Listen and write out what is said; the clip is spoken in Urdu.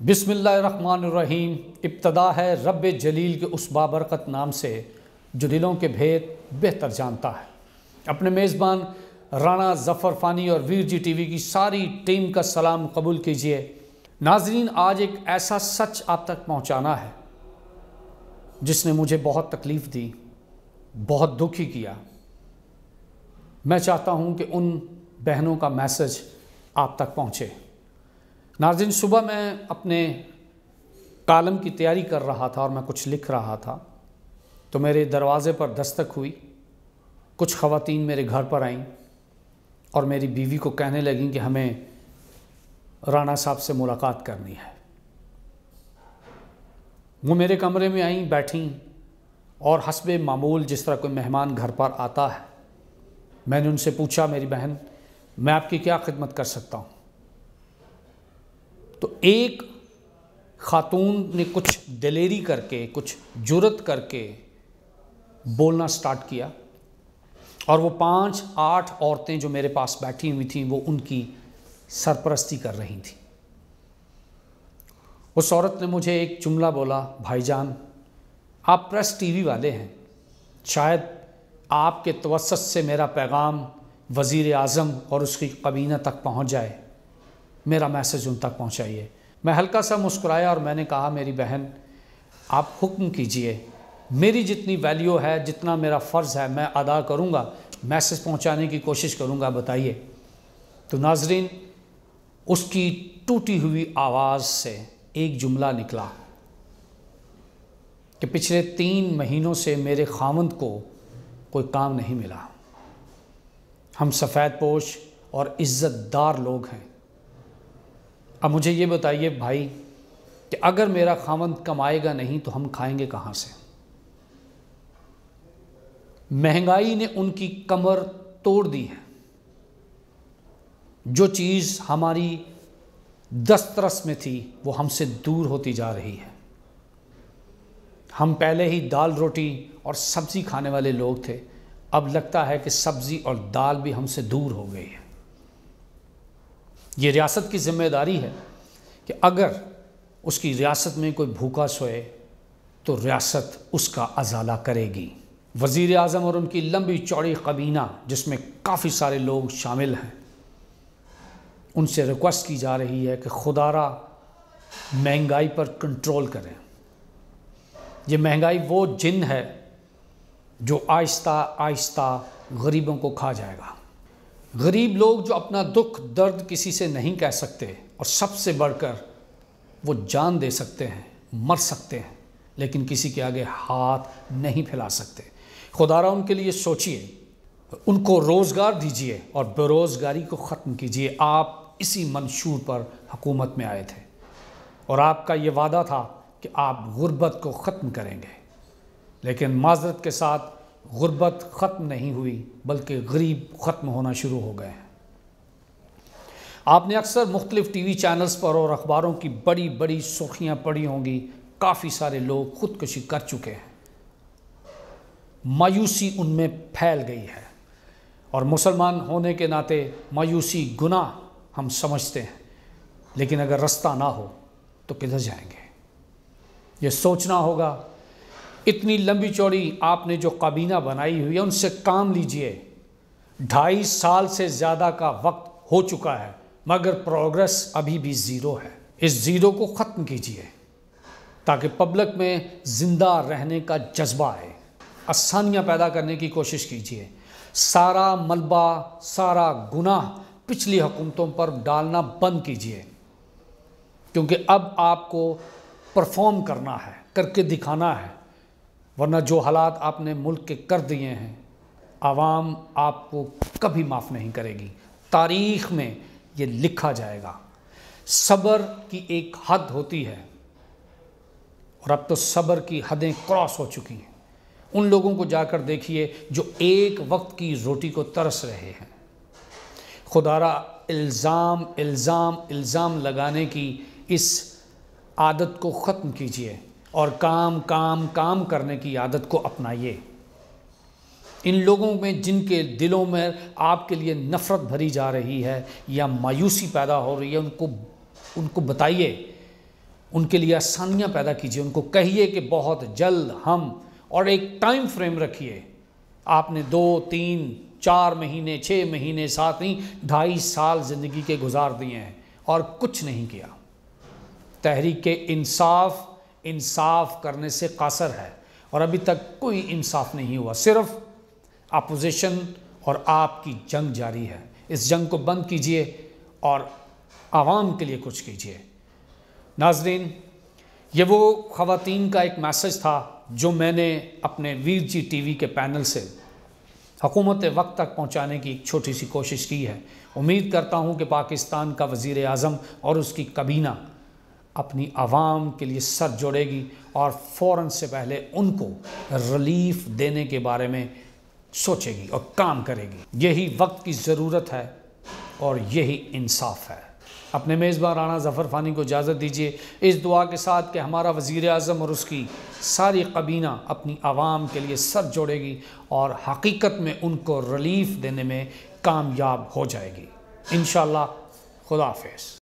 بسم اللہ الرحمن الرحیم۔ ابتدا ہے رب جلیل کے اس بابرکت نام سے جو دلوں کے بھید بہتر جانتا ہے۔ اپنے میزبان رانا ظفر فانی اور ویر جی ٹی وی کی ساری ٹیم کا سلام قبول کیجئے۔ ناظرین، آج ایک ایسا سچ آپ تک پہنچانا ہے جس نے مجھے بہت تکلیف دی، بہت دکھی کیا۔ میں چاہتا ہوں کہ ان بہنوں کا میسج آپ تک پہنچے۔ ناظرین، صبح میں اپنے کالم کی تیاری کر رہا تھا اور میں کچھ لکھ رہا تھا تو میرے دروازے پر دستک ہوئی۔ کچھ خواتین میرے گھر پر آئیں اور میری بیوی کو کہنے لگیں کہ ہمیں رانا صاحب سے ملاقات کرنی ہے۔ وہ میرے کمرے میں آئیں، بیٹھیں اور حسب معمول جس طرح کوئی مہمان گھر پر آتا ہے، میں نے ان سے پوچھا، میری بہن، میں آپ کی کیا خدمت کر سکتا ہوں؟ تو ایک خاتون نے کچھ دلیری کر کے، کچھ جرأت کر کے بولنا سٹارٹ کیا، اور وہ 5-8 عورتیں جو میرے پاس بیٹھی ہوئی تھیں وہ ان کی سرپرستی کر رہی تھیں۔ اس عورت نے مجھے ایک جملہ بولا، بھائی جان، آپ پریس ٹی وی والے ہیں، شاید آپ کے توسط سے میرا پیغام وزیر اعظم اور اس کی کابینہ تک پہنچ جائے، میرا میسج ان تک پہنچائیے۔ میں ہلکا سا مسکرایا اور میں نے کہا، میری بہن، آپ حکم کیجئے، میری جتنی ویلیو ہے، جتنا میرا فرض ہے، میں ادا کروں گا، میسج پہنچانے کی کوشش کروں گا، بتائیے۔ تو ناظرین، اس کی ٹوٹی ہوئی آواز سے ایک جملہ نکلا کہ پچھلے 3 مہینوں سے میرے خاوند کو کوئی کام نہیں ملا۔ ہم سفید پوش اور عزت دار لوگ ہیں۔ اب مجھے یہ بتائیے بھائی کہ اگر میرا خاوند کمائے گا نہیں تو ہم کھائیں گے کہاں سے؟ مہنگائی نے ان کی کمر توڑ دی ہے۔ جو چیز ہماری دسترس میں تھی وہ ہم سے دور ہوتی جا رہی ہے۔ ہم پہلے ہی دال روٹی اور سبزی کھانے والے لوگ تھے، اب لگتا ہے کہ سبزی اور دال بھی ہم سے دور ہو گئی ہے۔ یہ ریاست کی ذمہ داری ہے کہ اگر اس کی ریاست میں کوئی بھوکا سوئے تو ریاست اس کا ازالہ کرے گی۔ وزیر اعظم اور ان کی لمبی چوڑی کابینہ جس میں کافی سارے لوگ شامل ہیں، ان سے ریکویسٹ کی جا رہی ہے کہ خدا را مہنگائی پر کنٹرول کریں۔ یہ مہنگائی وہ جن ہے جو آہستہ آہستہ غریبوں کو کھا جائے گا۔ غریب لوگ جو اپنا دکھ درد کسی سے نہیں کہہ سکتے، اور سب سے بڑھ کر وہ جان دے سکتے ہیں، مر سکتے ہیں، لیکن کسی کے آگے ہاتھ نہیں پھیلا سکتے۔ خدا را ان کے لیے سوچئے، ان کو روزگار دیجئے اور بے روزگاری کو ختم کیجئے۔ آپ اسی منشور پر حکومت میں آئے تھے اور آپ کا یہ وعدہ تھا کہ آپ غربت کو ختم کریں گے، لیکن معذرت کے ساتھ غربت ختم نہیں ہوئی بلکہ غریب ختم ہونا شروع ہو گئے ہیں۔ آپ نے اکثر مختلف ٹی وی چینلز پر اور اخباروں کی بڑی بڑی سرخیاں پڑھی ہوں گی، کافی سارے لوگ خودکشی کر چکے ہیں۔ مایوسی ان میں پھیل گئی ہے، اور مسلمان ہونے کے ناطے مایوسی گناہ ہم سمجھتے ہیں، لیکن اگر رستہ نہ ہو تو کدھر جائیں گے؟ یہ سوچنا ہوگا۔ اتنی لمبی چوڑی آپ نے جو کابینہ بنائی ہوئی ہے، ان سے کام لیجئے۔ 2.5 سال سے زیادہ کا وقت ہو چکا ہے مگر پروگریس ابھی بھی زیرو ہے۔ اس زیرو کو ختم کیجئے تاکہ پبلک میں زندہ رہنے کا جذبہ آئے۔ آسانیاں پیدا کرنے کی کوشش کیجئے۔ سارا ملبہ، سارا گناہ پچھلی حکومتوں پر ڈالنا بند کیجئے، کیونکہ اب آپ کو پرفارم کرنا ہے، کر کے دکھانا ہے، ورنہ جو حالات آپ نے ملک کے کر دیے ہیں، عوام آپ کو کبھی معاف نہیں کرے گی۔ تاریخ میں یہ لکھا جائے گا۔ صبر کی ایک حد ہوتی ہے، اور اب تو صبر کی حدیں کراس ہو چکی ہیں۔ ان لوگوں کو جا کر دیکھیے جو ایک وقت کی روٹی کو ترس رہے ہیں۔ خدا را الزام الزام الزام لگانے کی اس عادت کو ختم کیجئے اور کام کام کام کرنے کی عادت کو اپنائیے۔ ان لوگوں میں جن کے دلوں میں آپ کے لیے نفرت بھری جا رہی ہے یا مایوسی پیدا ہو رہی ہے، ان کو بتائیے ان کے لیے آسانیاں پیدا کیجیے، ان کو کہیے کہ بہت جلد ہم، اور ایک ٹائم فریم رکھیے۔ آپ نے 2 3 4 مہینے 6 مہینے 7 نہیں 2.5 سال زندگی کے گزار دیے ہیں اور کچھ نہیں کیا۔ تحریک انصاف کرنے سے قاصر ہے اور ابھی تک کوئی انصاف نہیں ہوا، صرف اپوزیشن اور آپ کی جنگ جاری ہے۔ اس جنگ کو بند کیجیے اور عوام کے لیے کچھ کیجیے۔ ناظرین، یہ وہ خواتین کا ایک میسج تھا جو میں نے اپنے ویر جی ٹی وی کے پینل سے حکومت وقت تک پہنچانے کی ایک چھوٹی سی کوشش کی ہے۔ امید کرتا ہوں کہ پاکستان کا وزیر اعظم اور اس کی کابینہ اپنی عوام کے لیے سر جوڑے گی اور فوراً سے پہلے ان کو ریلیف دینے کے بارے میں سوچے گی اور کام کرے گی۔ یہی وقت کی ضرورت ہے اور یہی انصاف ہے۔ اپنے میزبان رانا ظفر فانی کو اجازت دیجیے اس دعا کے ساتھ کہ ہمارا وزیر اعظم اور اس کی ساری کابینہ اپنی عوام کے لیے سر جوڑے گی اور حقیقت میں ان کو ریلیف دینے میں کامیاب ہو جائے گی۔ انشاءاللہ۔ خدا حافظ۔